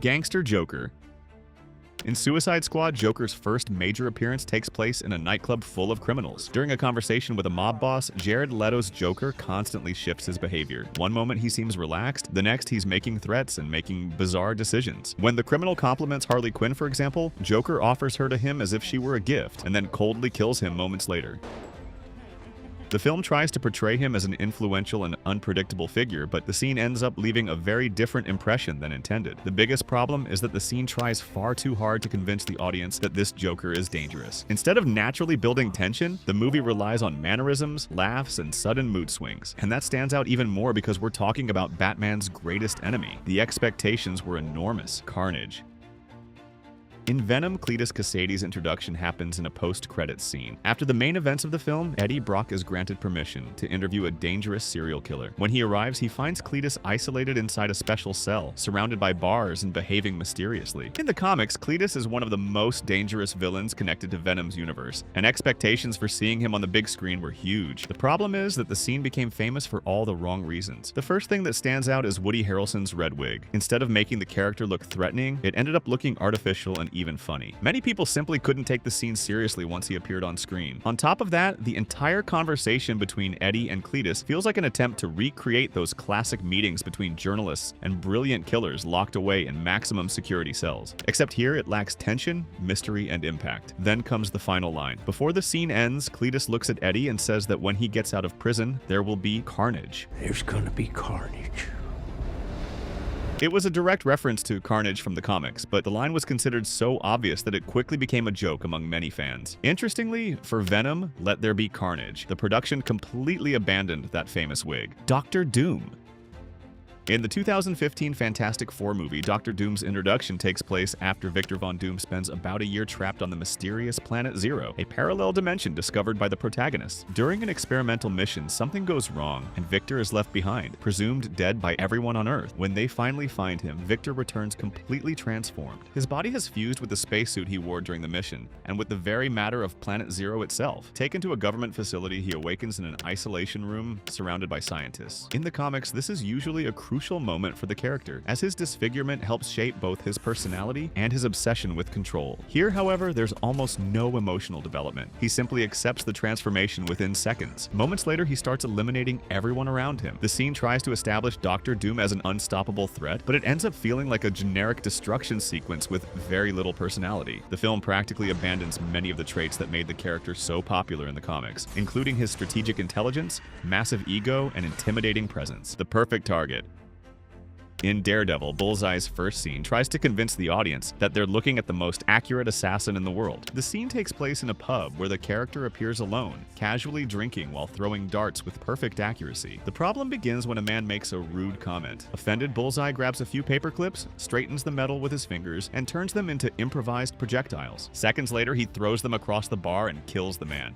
Gangster Joker. In Suicide Squad, Joker's first major appearance takes place in a nightclub full of criminals. During a conversation with a mob boss, Jared Leto's Joker constantly shifts his behavior. One moment he seems relaxed, the next he's making threats and making bizarre decisions. When the criminal compliments Harley Quinn, for example, Joker offers her to him as if she were a gift, and then coldly kills him moments later. The film tries to portray him as an influential and unpredictable figure, but the scene ends up leaving a very different impression than intended. The biggest problem is that the scene tries far too hard to convince the audience that this Joker is dangerous. Instead of naturally building tension, the movie relies on mannerisms, laughs, and sudden mood swings. And that stands out even more because we're talking about Batman's greatest enemy. The expectations were enormous: Carnage. In Venom, Cletus Casady's introduction happens in a post-credits scene. After the main events of the film, Eddie Brock is granted permission to interview a dangerous serial killer. When he arrives, he finds Cletus isolated inside a special cell, surrounded by bars and behaving mysteriously. In the comics, Cletus is one of the most dangerous villains connected to Venom's universe, and expectations for seeing him on the big screen were huge. The problem is that the scene became famous for all the wrong reasons. The first thing that stands out is Woody Harrelson's red wig. Instead of making the character look threatening, it ended up looking artificial and even funny. Many people simply couldn't take the scene seriously once he appeared on screen. On top of that, the entire conversation between Eddie and Cletus feels like an attempt to recreate those classic meetings between journalists and brilliant killers locked away in maximum security cells. Except here it lacks tension, mystery, and impact. Then comes the final line. Before the scene ends, Cletus looks at Eddie and says that when he gets out of prison, there will be carnage. There's gonna be carnage. It was a direct reference to Carnage from the comics, but the line was considered so obvious that it quickly became a joke among many fans. Interestingly, for Venom, Let There Be Carnage, the production completely abandoned that famous wig. Dr. Doom. In the 2015 Fantastic Four movie, Dr. Doom's introduction takes place after Victor Von Doom spends about a year trapped on the mysterious Planet Zero, a parallel dimension discovered by the protagonists. During an experimental mission, something goes wrong, and Victor is left behind, presumed dead by everyone on Earth. When they finally find him, Victor returns completely transformed. His body has fused with the spacesuit he wore during the mission, and with the very matter of Planet Zero itself. Taken to a government facility, he awakens in an isolation room surrounded by scientists. In the comics, this is usually a crucial moment for the character, as his disfigurement helps shape both his personality and his obsession with control. Here, however, there's almost no emotional development. He simply accepts the transformation within seconds. Moments later, he starts eliminating everyone around him. The scene tries to establish Dr. Doom as an unstoppable threat, but it ends up feeling like a generic destruction sequence with very little personality. The film practically abandons many of the traits that made the character so popular in the comics, including his strategic intelligence, massive ego, and intimidating presence. The perfect target. In Daredevil, Bullseye's first scene tries to convince the audience that they're looking at the most accurate assassin in the world. The scene takes place in a pub where the character appears alone, casually drinking while throwing darts with perfect accuracy. The problem begins when a man makes a rude comment. Offended, Bullseye grabs a few paper clips, straightens the metal with his fingers, and turns them into improvised projectiles. Seconds later, he throws them across the bar and kills the man.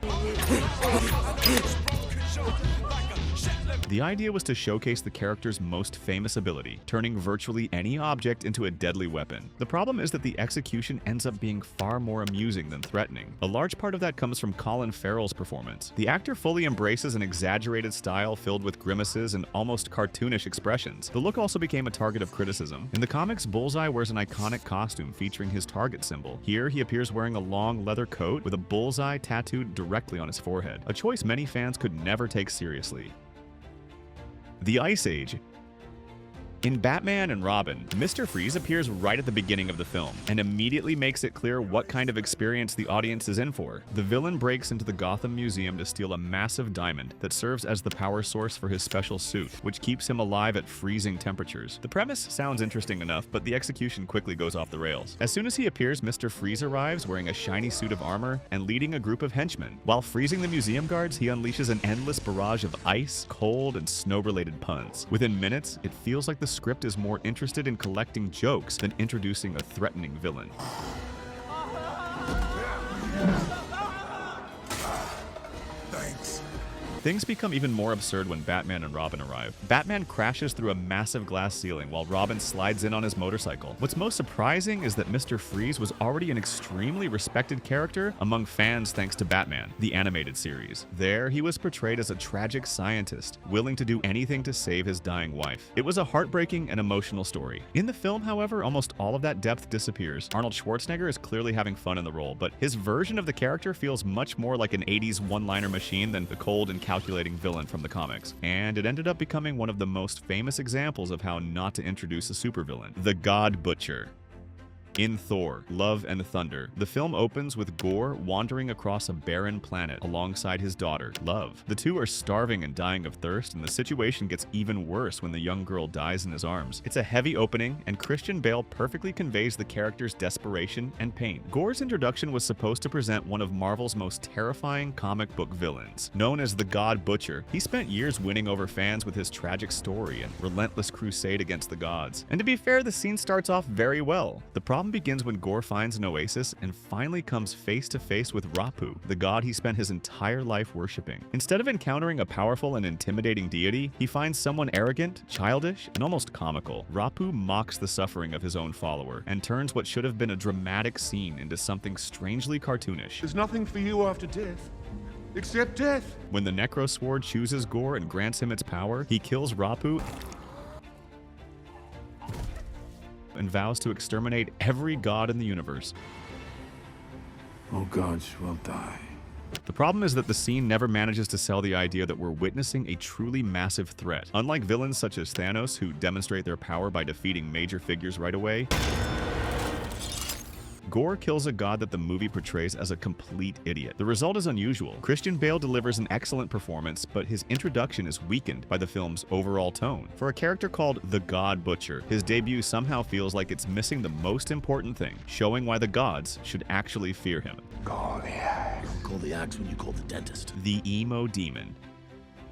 The idea was to showcase the character's most famous ability, turning virtually any object into a deadly weapon. The problem is that the execution ends up being far more amusing than threatening. A large part of that comes from Colin Farrell's performance. The actor fully embraces an exaggerated style filled with grimaces and almost cartoonish expressions. The look also became a target of criticism. In the comics, Bullseye wears an iconic costume featuring his target symbol. Here, he appears wearing a long leather coat with a bullseye tattooed directly on his forehead, a choice many fans could never take seriously. The Ice Age. In Batman and Robin, Mr. Freeze appears right at the beginning of the film and immediately makes it clear what kind of experience the audience is in for. The villain breaks into the Gotham Museum to steal a massive diamond that serves as the power source for his special suit, which keeps him alive at freezing temperatures. The premise sounds interesting enough, but the execution quickly goes off the rails. As soon as he appears, Mr. Freeze arrives wearing a shiny suit of armor and leading a group of henchmen. While freezing the museum guards, he unleashes an endless barrage of ice, cold, and snow-related puns. Within minutes, it feels like the script is more interested in collecting jokes than introducing a threatening villain. Things become even more absurd when Batman and Robin arrive. Batman crashes through a massive glass ceiling while Robin slides in on his motorcycle. What's most surprising is that Mr. Freeze was already an extremely respected character among fans thanks to Batman, the animated series. There, he was portrayed as a tragic scientist, willing to do anything to save his dying wife. It was a heartbreaking and emotional story. In the film, however, almost all of that depth disappears. Arnold Schwarzenegger is clearly having fun in the role, but his version of the character feels much more like an 80s one-liner machine than the cold and calculating villain from the comics. And it ended up becoming one of the most famous examples of how not to introduce a supervillain, the God Butcher. In Thor, Love and Thunder, the film opens with Gore wandering across a barren planet alongside his daughter, Love. The two are starving and dying of thirst, and the situation gets even worse when the young girl dies in his arms. It's a heavy opening, and Christian Bale perfectly conveys the character's desperation and pain. Gore's introduction was supposed to present one of Marvel's most terrifying comic book villains. Known as the God Butcher, he spent years winning over fans with his tragic story and relentless crusade against the gods. And to be fair, the scene starts off very well. The problem begins when Gore finds an oasis and finally comes face to face with Rapu, the god he spent his entire life worshipping. Instead of encountering a powerful and intimidating deity, he finds someone arrogant, childish, and almost comical. Rapu mocks the suffering of his own follower and turns what should have been a dramatic scene into something strangely cartoonish. There's nothing for you after death, except death. When the Necro Sword chooses Gore and grants him its power, he kills Rapu and vows to exterminate every god in the universe. All gods will die. The problem is that the scene never manages to sell the idea that we're witnessing a truly massive threat. Unlike villains such as Thanos, who demonstrate their power by defeating major figures right away, Gore kills a god that the movie portrays as a complete idiot. The result is unusual. Christian Bale delivers an excellent performance, but his introduction is weakened by the film's overall tone. For a character called the God Butcher, his debut somehow feels like it's missing the most important thing, showing why the gods should actually fear him. Call the axe. Call the axe when you call the dentist. The Emo Demon.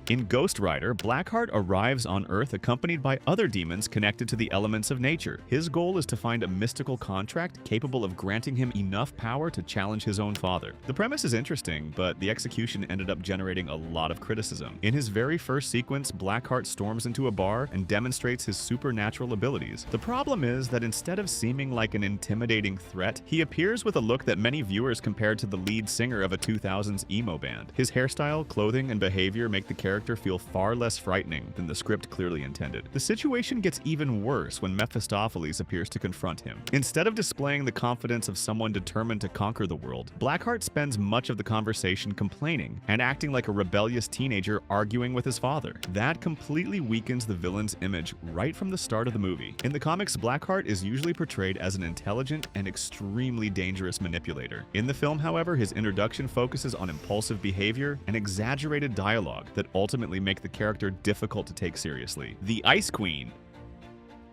In Ghost Rider, Blackheart arrives on Earth accompanied by other demons connected to the elements of nature. His goal is to find a mystical contract capable of granting him enough power to challenge his own father. The premise is interesting, but the execution ended up generating a lot of criticism. In his very first sequence, Blackheart storms into a bar and demonstrates his supernatural abilities. The problem is that instead of seeming like an intimidating threat, he appears with a look that many viewers compared to the lead singer of a 2000s emo band. His hairstyle, clothing, and behavior make the character feel far less frightening than the script clearly intended. The situation gets even worse when Mephistopheles appears to confront him. Instead of displaying the confidence of someone determined to conquer the world, Blackheart spends much of the conversation complaining and acting like a rebellious teenager arguing with his father. That completely weakens the villain's image right from the start of the movie. In the comics, Blackheart is usually portrayed as an intelligent and extremely dangerous manipulator. In the film, however, his introduction focuses on impulsive behavior and exaggerated dialogue that ultimately make the character difficult to take seriously. The Ice Queen.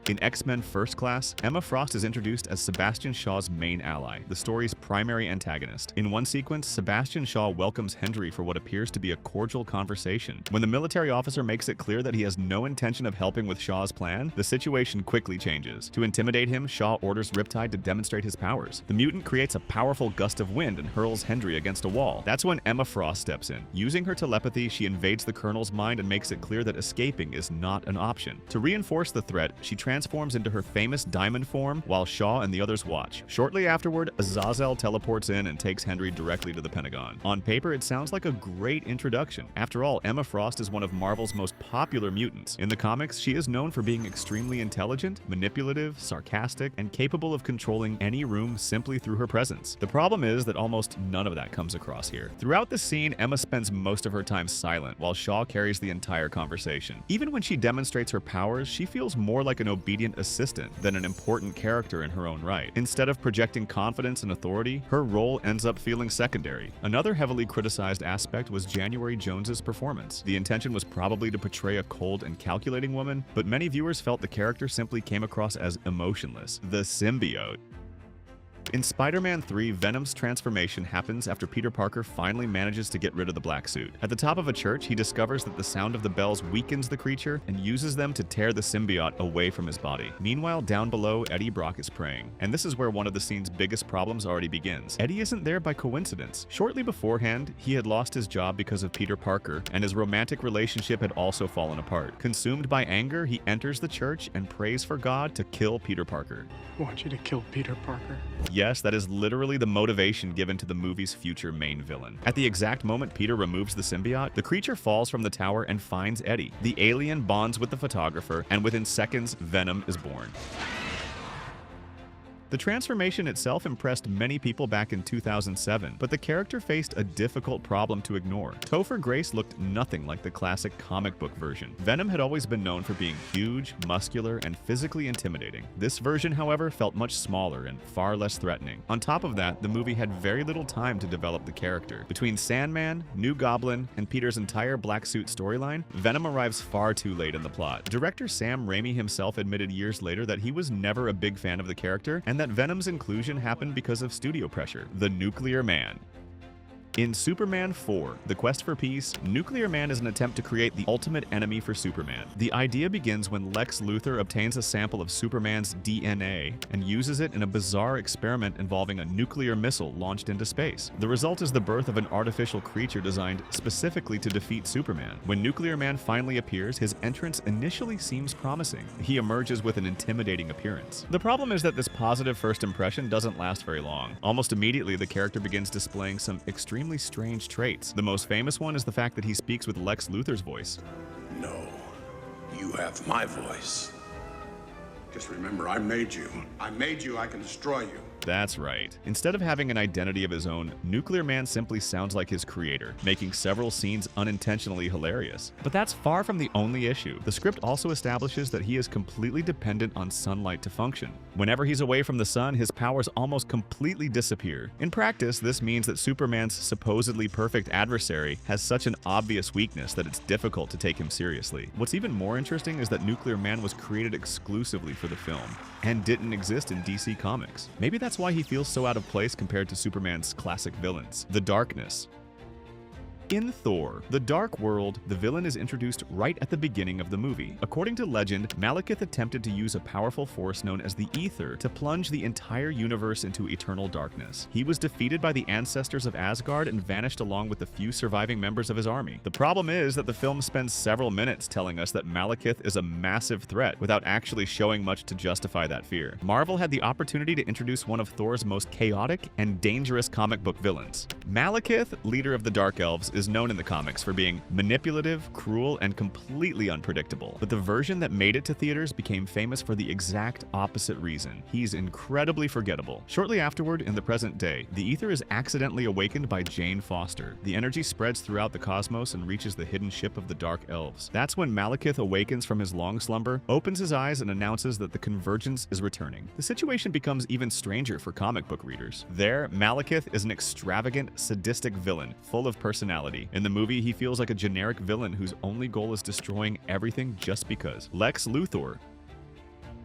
In X-Men First Class, Emma Frost is introduced as Sebastian Shaw's main ally, the story's primary antagonist. In one sequence, Sebastian Shaw welcomes Hendry for what appears to be a cordial conversation. When the military officer makes it clear that he has no intention of helping with Shaw's plan, the situation quickly changes. To intimidate him, Shaw orders Riptide to demonstrate his powers. The mutant creates a powerful gust of wind and hurls Hendry against a wall. That's when Emma Frost steps in. Using her telepathy, she invades the Colonel's mind and makes it clear that escaping is not an option. To reinforce the threat, she transforms into her famous diamond form while Shaw and the others watch. Shortly afterward, Azazel teleports in and takes Hendry directly to the Pentagon. On paper, it sounds like a great introduction. After all, Emma Frost is one of Marvel's most popular mutants. In the comics, she is known for being extremely intelligent, manipulative, sarcastic, and capable of controlling any room simply through her presence. The problem is that almost none of that comes across here. Throughout the scene, Emma spends most of her time silent, while Shaw carries the entire conversation. Even when she demonstrates her powers, she feels more like an obedient assistant than an important character in her own right. Instead of projecting confidence and authority, her role ends up feeling secondary. Another heavily criticized aspect was January Jones's performance. The intention was probably to portray a cold and calculating woman, but many viewers felt the character simply came across as emotionless. The symbiote. In Spider-Man 3, Venom's transformation happens after Peter Parker finally manages to get rid of the black suit. At the top of a church, he discovers that the sound of the bells weakens the creature and uses them to tear the symbiote away from his body. Meanwhile, down below, Eddie Brock is praying. And this is where one of the scene's biggest problems already begins. Eddie isn't there by coincidence. Shortly beforehand, he had lost his job because of Peter Parker, and his romantic relationship had also fallen apart. Consumed by anger, he enters the church and prays for God to kill Peter Parker. I want you to kill Peter Parker. Yes, that is literally the motivation given to the movie's future main villain. At the exact moment Peter removes the symbiote, the creature falls from the tower and finds Eddie. The alien bonds with the photographer, and within seconds, Venom is born. The transformation itself impressed many people back in 2007, but the character faced a difficult problem to ignore. Topher Grace looked nothing like the classic comic book version. Venom had always been known for being huge, muscular, and physically intimidating. This version, however, felt much smaller and far less threatening. On top of that, the movie had very little time to develop the character. Between Sandman, New Goblin, and Peter's entire black suit storyline, Venom arrives far too late in the plot. Director Sam Raimi himself admitted years later that he was never a big fan of the character, and that Venom's inclusion happened because of studio pressure. The Nuclear Man. In Superman 4, The Quest for Peace, Nuclear Man is an attempt to create the ultimate enemy for Superman. The idea begins when Lex Luthor obtains a sample of Superman's DNA and uses it in a bizarre experiment involving a nuclear missile launched into space. The result is the birth of an artificial creature designed specifically to defeat Superman. When Nuclear Man finally appears, his entrance initially seems promising. He emerges with an intimidating appearance. The problem is that this positive first impression doesn't last very long. Almost immediately, the character begins displaying some extremely strange traits. The most famous one is the fact that he speaks with Lex Luthor's voice. No, you have my voice. Just remember, I made you. I made you, I can destroy you. That's right. Instead of having an identity of his own, Nuclear Man simply sounds like his creator, making several scenes unintentionally hilarious. But that's far from the only issue. The script also establishes that he is completely dependent on sunlight to function. Whenever he's away from the sun, his powers almost completely disappear. In practice, this means that Superman's supposedly perfect adversary has such an obvious weakness that it's difficult to take him seriously. What's even more interesting is that Nuclear Man was created exclusively for the film and didn't exist in DC Comics. Maybe that's why he feels so out of place compared to Superman's classic villains. The darkness. In Thor, The Dark World, the villain is introduced right at the beginning of the movie. According to legend, Malekith attempted to use a powerful force known as the Ether to plunge the entire universe into eternal darkness. He was defeated by the ancestors of Asgard and vanished along with the few surviving members of his army. The problem is that the film spends several minutes telling us that Malekith is a massive threat without actually showing much to justify that fear. Marvel had the opportunity to introduce one of Thor's most chaotic and dangerous comic book villains. Malekith, leader of the Dark Elves, is known in the comics for being manipulative, cruel, and completely unpredictable. But the version that made it to theaters became famous for the exact opposite reason. He's incredibly forgettable. Shortly afterward, in the present day, the Ether is accidentally awakened by Jane Foster. The energy spreads throughout the cosmos and reaches the hidden ship of the Dark Elves. That's when Malekith awakens from his long slumber, opens his eyes, and announces that the Convergence is returning. The situation becomes even stranger for comic book readers. There, Malekith is an extravagant, sadistic villain, full of personality. In the movie, he feels like a generic villain whose only goal is destroying everything just because. Lex Luthor.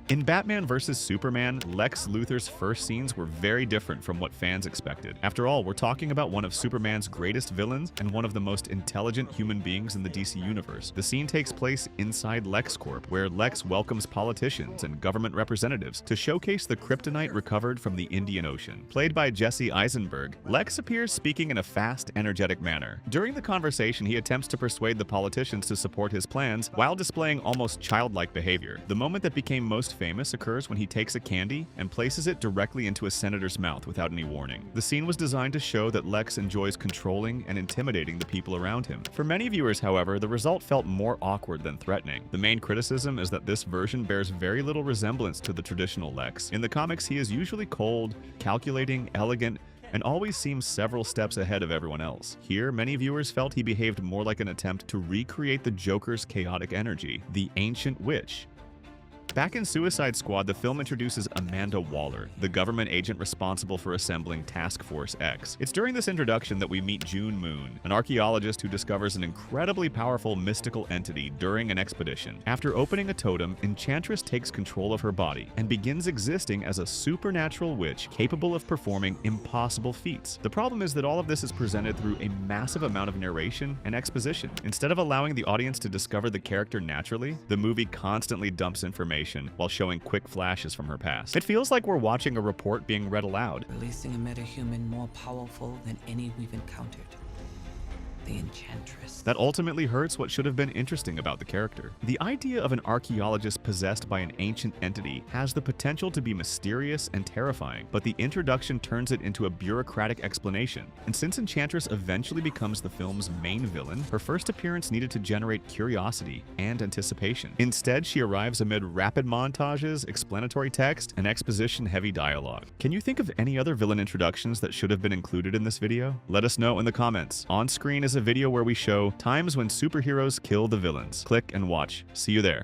In Batman vs. Superman, Lex Luthor's first scenes were very different from what fans expected. After all, we're talking about one of Superman's greatest villains and one of the most intelligent human beings in the DC universe. The scene takes place inside LexCorp, where Lex welcomes politicians and government representatives to showcase the kryptonite recovered from the Indian Ocean. Played by Jesse Eisenberg, Lex appears speaking in a fast, energetic manner. During the conversation, he attempts to persuade the politicians to support his plans while displaying almost childlike behavior. The moment that became most famous occurs when he takes a candy and places it directly into a senator's mouth without any warning. The scene was designed to show that Lex enjoys controlling and intimidating the people around him. For many viewers, however, the result felt more awkward than threatening. The main criticism is that this version bears very little resemblance to the traditional Lex. In the comics, he is usually cold, calculating, elegant, and always seems several steps ahead of everyone else. Here, many viewers felt he behaved more like an attempt to recreate the Joker's chaotic energy, the Ancient Witch. Back in Suicide Squad, the film introduces Amanda Waller, the government agent responsible for assembling Task Force X. It's during this introduction that we meet June Moon, an archaeologist who discovers an incredibly powerful mystical entity during an expedition. After opening a totem, Enchantress takes control of her body and begins existing as a supernatural witch capable of performing impossible feats. The problem is that all of this is presented through a massive amount of narration and exposition. Instead of allowing the audience to discover the character naturally, the movie constantly dumps information while showing quick flashes from her past. It feels like we're watching a report being read aloud. Releasing a metahuman more powerful than any we've encountered. The Enchantress. That ultimately hurts what should have been interesting about the character. The idea of an archaeologist possessed by an ancient entity has the potential to be mysterious and terrifying, but the introduction turns it into a bureaucratic explanation. And since Enchantress eventually becomes the film's main villain, her first appearance needed to generate curiosity and anticipation. Instead, she arrives amid rapid montages, explanatory text, and exposition-heavy dialogue. Can you think of any other villain introductions that should have been included in this video? Let us know in the comments. On screen is a video where we show times when superheroes kill the villains. Click and watch. See you there.